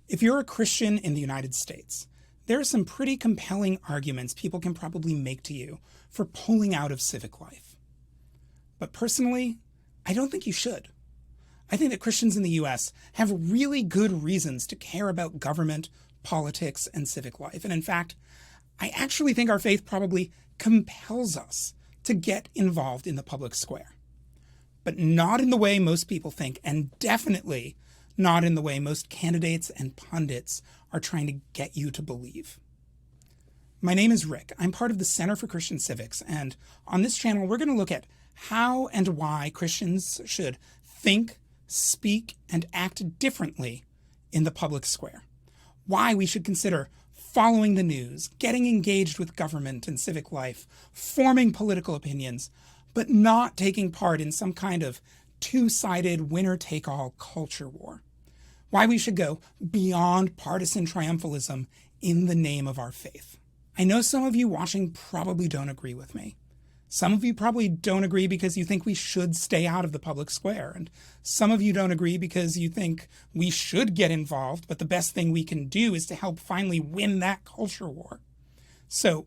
If you're a Christian in the United States, there are some pretty compelling arguments people can probably make to you for pulling out of civic life. But personally, I don't think you should. I think that Christians in the US have really good reasons to care about government, politics, and civic life. And in fact, I actually think our faith probably compels us to get involved in the public square. But not in the way most people think, and definitely not in the way most candidates and pundits are trying to get you to believe. My name is Rick. I'm part of the Center for Christian Civics, and on this channel we're going to look at how and why Christians should think, speak, and act differently in the public square. Why we should consider following the news, getting engaged with government and civic life, forming political opinions, but not taking part in some kind of two-sided winner-take-all culture war. Why we should go beyond partisan triumphalism in the name of our faith. I know some of you watching probably don't agree with me. Some of you probably don't agree because you think we should stay out of the public square, and some of you don't agree because you think we should get involved, but the best thing we can do is to help finally win that culture war. So,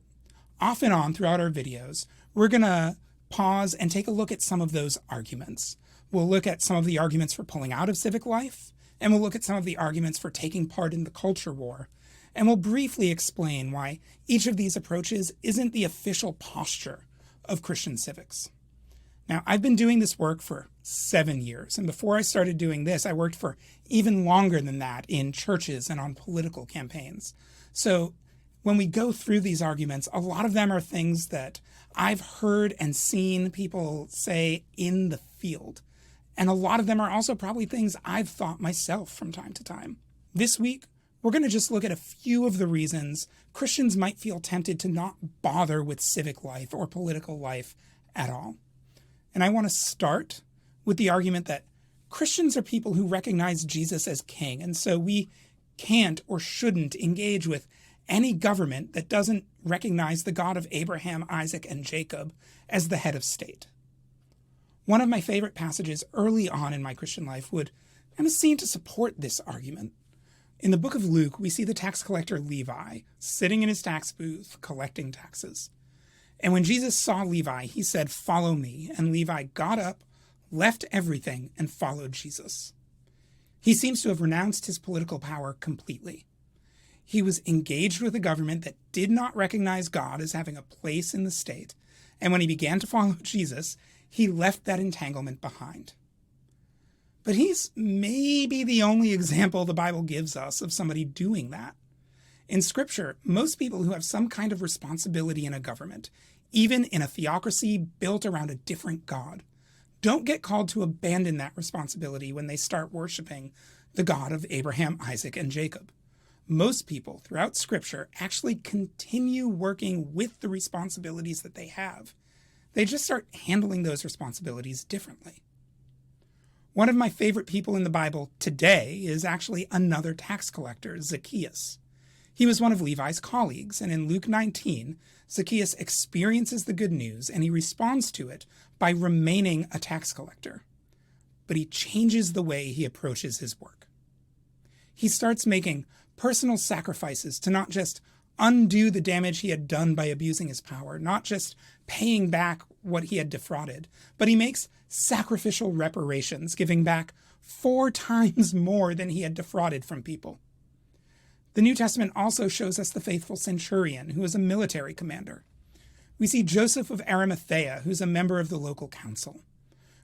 off and on throughout our videos, we're going to pause and take a look at some of those arguments. We'll look at some of the arguments for pulling out of civic life, and we'll look at some of the arguments for taking part in the culture war. And we'll briefly explain why each of these approaches isn't the official posture of Christian civics. Now, I've been doing this work for 7 years, and before I started doing this, I worked for even longer than that in churches and on political campaigns. So when we go through these arguments, a lot of them are things that I've heard and seen people say in the field. And a lot of them are also probably things I've thought myself from time to time. This week, we're going to just look at a few of the reasons Christians might feel tempted to not bother with civic life or political life at all. And I want to start with the argument that Christians are people who recognize Jesus as king, and so we can't or shouldn't engage with any government that doesn't recognize the God of Abraham, Isaac, and Jacob as the head of state. One of my favorite passages early on in my Christian life would kind of seem to support this argument. In the book of Luke, we see the tax collector Levi sitting in his tax booth collecting taxes. And when Jesus saw Levi, he said, "Follow me." And Levi got up, left everything, and followed Jesus. He seems to have renounced his political power completely. He was engaged with a government that did not recognize God as having a place in the state. And when he began to follow Jesus, he left that entanglement behind. But he's maybe the only example the Bible gives us of somebody doing that. In Scripture, most people who have some kind of responsibility in a government, even in a theocracy built around a different God, don't get called to abandon that responsibility when they start worshiping the God of Abraham, Isaac, and Jacob. Most people throughout Scripture actually continue working with the responsibilities that they have. They just start handling those responsibilities differently. One of my favorite people in the Bible today is actually another tax collector, Zacchaeus. He was one of Levi's colleagues, and in Luke 19, Zacchaeus experiences the good news and he responds to it by remaining a tax collector. But he changes the way he approaches his work. He starts making personal sacrifices to not just undo the damage he had done by abusing his power, not just paying back what he had defrauded, but he makes sacrificial reparations, giving back 4 times more than he had defrauded from people. The New Testament also shows us the faithful centurion, who is a military commander. We see Joseph of Arimathea, who's a member of the local council.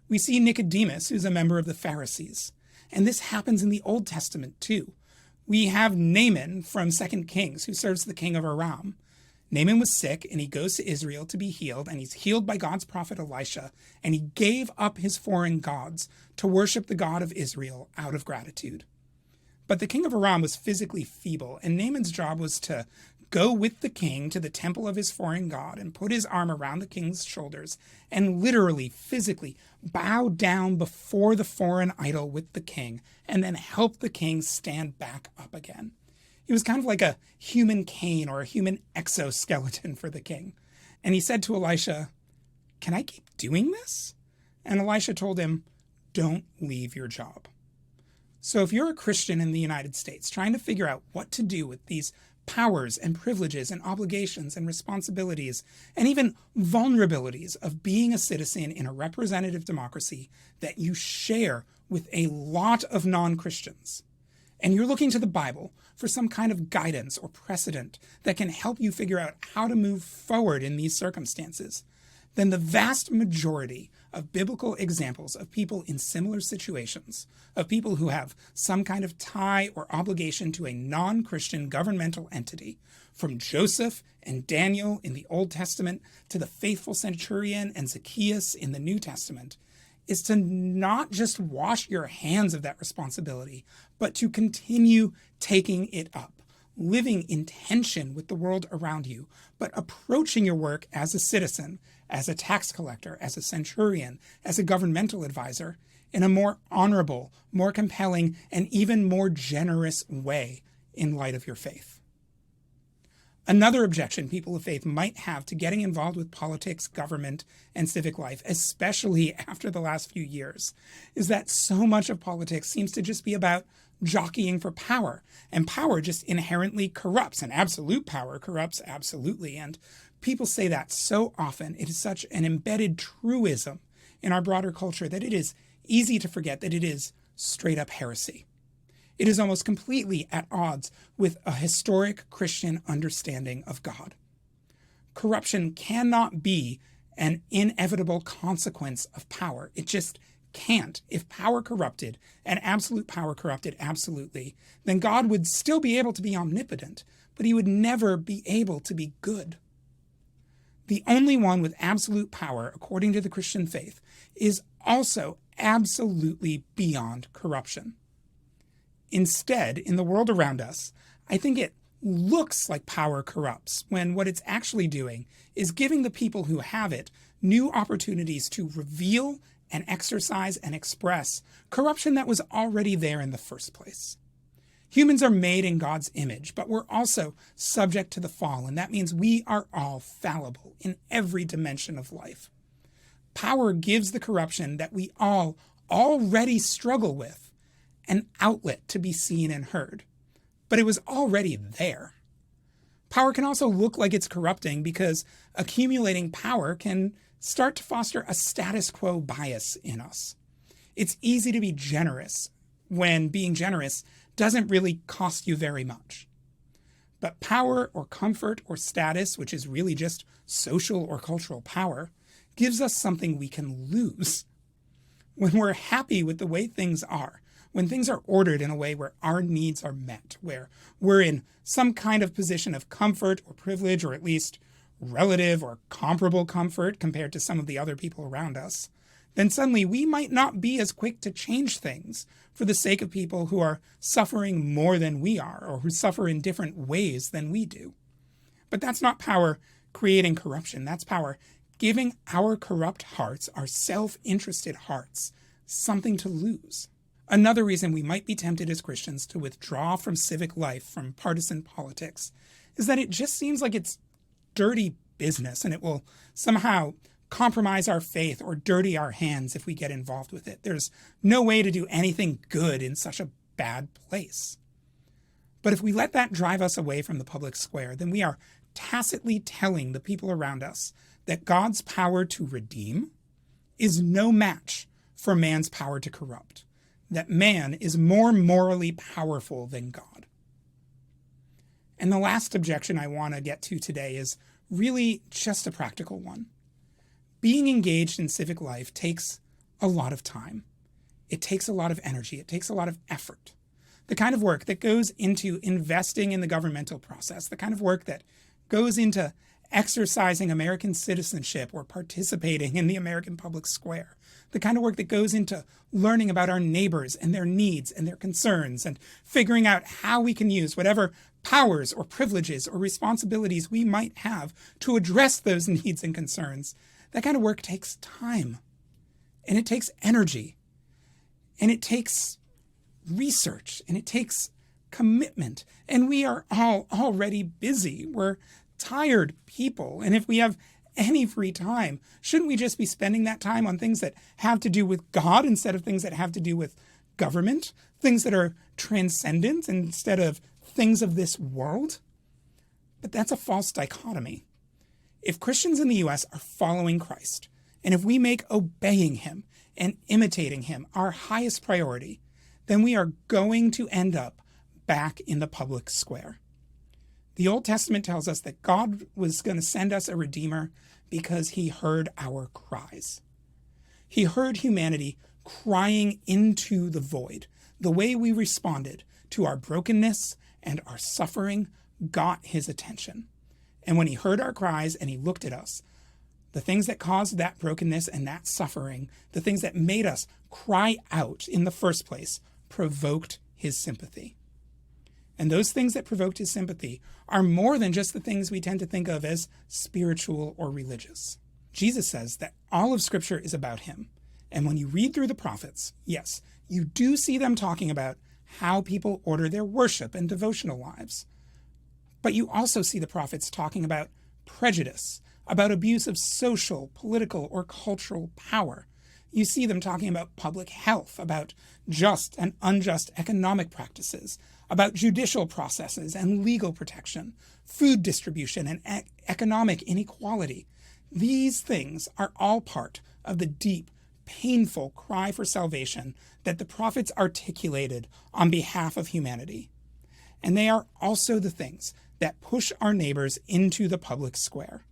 We see Nicodemus, who's a member of the Pharisees. And this happens in the Old Testament too. We have Naaman from 2 Kings, who serves the king of Aram. Naaman was sick, and he goes to Israel to be healed, and he's healed by God's prophet Elisha, and he gave up his foreign gods to worship the God of Israel out of gratitude. But the king of Aram was physically feeble, and Naaman's job was to go with the king to the temple of his foreign god and put his arm around the king's shoulders and literally, physically bow down before the foreign idol with the king and then help the king stand back up again. He was kind of like a human cane or a human exoskeleton for the king. And he said to Elisha, "Can I keep doing this?" And Elisha told him, "Don't leave your job." So if you're a Christian in the United States trying to figure out what to do with these powers and privileges and obligations and responsibilities and even vulnerabilities of being a citizen in a representative democracy that you share with a lot of non-Christians, and you're looking to the Bible for some kind of guidance or precedent that can help you figure out how to move forward in these circumstances, then the vast majority of biblical examples of people in similar situations, of people who have some kind of tie or obligation to a non-Christian governmental entity, from Joseph and Daniel in the Old Testament to the faithful centurion and Zacchaeus in the New Testament, is to not just wash your hands of that responsibility, but to continue taking it up, living in tension with the world around you, but approaching your work as a citizen, as a tax collector, as a centurion, as a governmental advisor, in a more honorable, more compelling, and even more generous way in light of your faith. Another objection people of faith might have to getting involved with politics, government, and civic life, especially after the last few years, is that so much of politics seems to just be about jockeying for power, and power just inherently corrupts, and absolute power corrupts absolutely, and people say that so often. It is such an embedded truism in our broader culture that it is easy to forget that it is straight up heresy. It is almost completely at odds with a historic Christian understanding of God. Corruption cannot be an inevitable consequence of power. It just can't. If power corrupted, and absolute power corrupted absolutely, then God would still be able to be omnipotent, but he would never be able to be good. The only one with absolute power, according to the Christian faith, is also absolutely beyond corruption. Instead, in the world around us, I think it looks like power corrupts when what it's actually doing is giving the people who have it new opportunities to reveal and exercise and express corruption that was already there in the first place. Humans are made in God's image, but we're also subject to the fall, and that means we are all fallible in every dimension of life. Power gives the corruption that we all already struggle with an outlet to be seen and heard. But it was already there. Power can also look like it's corrupting because accumulating power can start to foster a status quo bias in us. It's easy to be generous when being generous doesn't really cost you very much. But power or comfort or status, which is really just social or cultural power, gives us something we can lose. When we're happy with the way things are, when things are ordered in a way where our needs are met, where we're in some kind of position of comfort or privilege, or at least relative or comparable comfort compared to some of the other people around us, then suddenly we might not be as quick to change things for the sake of people who are suffering more than we are, or who suffer in different ways than we do. But that's not power creating corruption. That's power giving our corrupt hearts, our self-interested hearts, something to lose. Another reason we might be tempted as Christians to withdraw from civic life, from partisan politics, is that it just seems like it's dirty business, and it will somehow compromise our faith or dirty our hands if we get involved with it. There's no way to do anything good in such a bad place. But if we let that drive us away from the public square, then we are tacitly telling the people around us that God's power to redeem is no match for man's power to corrupt, that man is more morally powerful than God. And the last objection I want to get to today is really just a practical one. Being engaged in civic life takes a lot of time. It takes a lot of energy. It takes a lot of effort. The kind of work that goes into investing in the governmental process, the kind of work that goes into exercising American citizenship or participating in the American public square, the kind of work that goes into learning about our neighbors and their needs and their concerns and figuring out how we can use whatever powers or privileges or responsibilities we might have to address those needs and concerns. That kind of work takes time, and it takes energy, and it takes research, and it takes commitment. And we are all already busy. We're tired people. And if we have any free time, shouldn't we just be spending that time on things that have to do with God instead of things that have to do with government, things that are transcendent instead of things of this world. But that's a false dichotomy. If Christians in the U.S. are following Christ, and if we make obeying him and imitating him our highest priority, then we are going to end up back in the public square. The Old Testament tells us that God was going to send us a Redeemer because he heard our cries. He heard humanity crying into the void. The way we responded to our brokenness and our suffering got his attention. And when he heard our cries and he looked at us, the things that caused that brokenness and that suffering, the things that made us cry out in the first place, provoked his sympathy. And those things that provoked his sympathy are more than just the things we tend to think of as spiritual or religious. Jesus says that all of Scripture is about him. And when you read through the prophets, yes, you do see them talking about how people order their worship and devotional lives. But you also see the prophets talking about prejudice, about abuse of social, political, or cultural power. You see them talking about public health, about just and unjust economic practices, about judicial processes and legal protection, food distribution and economic inequality. These things are all part of the deep, painful cry for salvation that the prophets articulated on behalf of humanity. And they are also the things that push our neighbors into the public square.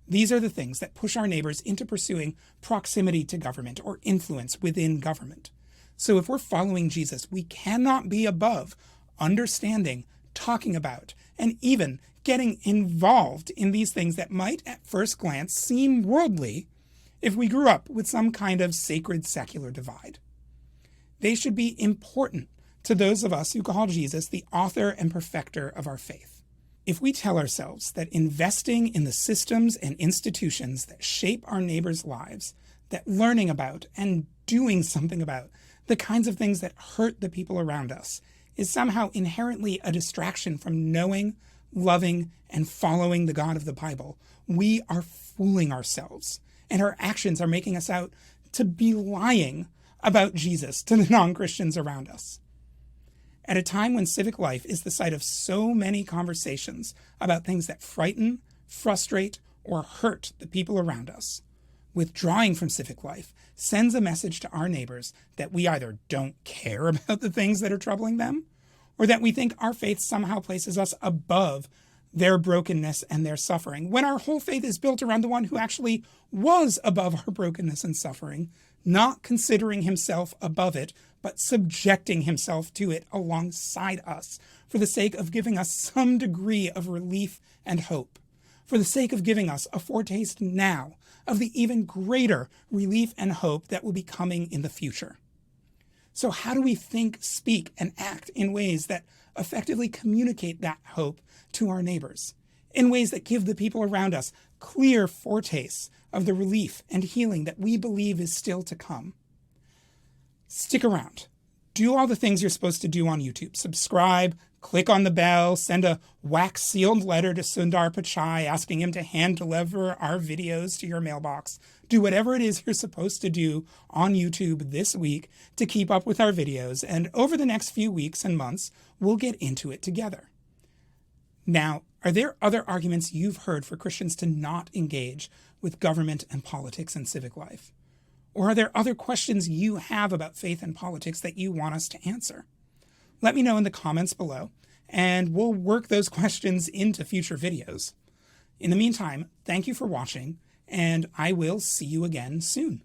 These are the things that push our neighbors into pursuing proximity to government or influence within government. So if we're following Jesus, we cannot be above understanding, talking about, and even getting involved in these things that might at first glance seem worldly if we grew up with some kind of sacred secular divide. They should be important to those of us who call Jesus the author and perfecter of our faith. If we tell ourselves that investing in the systems and institutions that shape our neighbors' lives, that learning about and doing something about the kinds of things that hurt the people around us is somehow inherently a distraction from knowing, loving, and following the God of the Bible, we are fooling ourselves, and our actions are making us out to be lying about Jesus to the non-Christians around us. At a time when civic life is the site of so many conversations about things that frighten, frustrate, or hurt the people around us, withdrawing from civic life sends a message to our neighbors that we either don't care about the things that are troubling them, or that we think our faith somehow places us above their brokenness and their suffering, when our whole faith is built around the one who actually was above our brokenness and suffering, not considering himself above it, but subjecting himself to it alongside us, for the sake of giving us some degree of relief and hope, for the sake of giving us a foretaste now of the even greater relief and hope that will be coming in the future. So how do we think, speak, and act in ways that effectively communicate that hope to our neighbors, in ways that give the people around us clear foretastes of the relief and healing that we believe is still to come? Stick around. Do all the things you're supposed to do on YouTube. Subscribe, click on the bell, send a wax-sealed letter to Sundar Pichai asking him to hand-deliver our videos to your mailbox. Do whatever it is you're supposed to do on YouTube this week to keep up with our videos, and over the next few weeks and months, we'll get into it together. Now, are there other arguments you've heard for Christians to not engage with government and politics and civic life? Or are there other questions you have about faith and politics that you want us to answer? Let me know in the comments below, and we'll work those questions into future videos. In the meantime, thank you for watching, and I will see you again soon.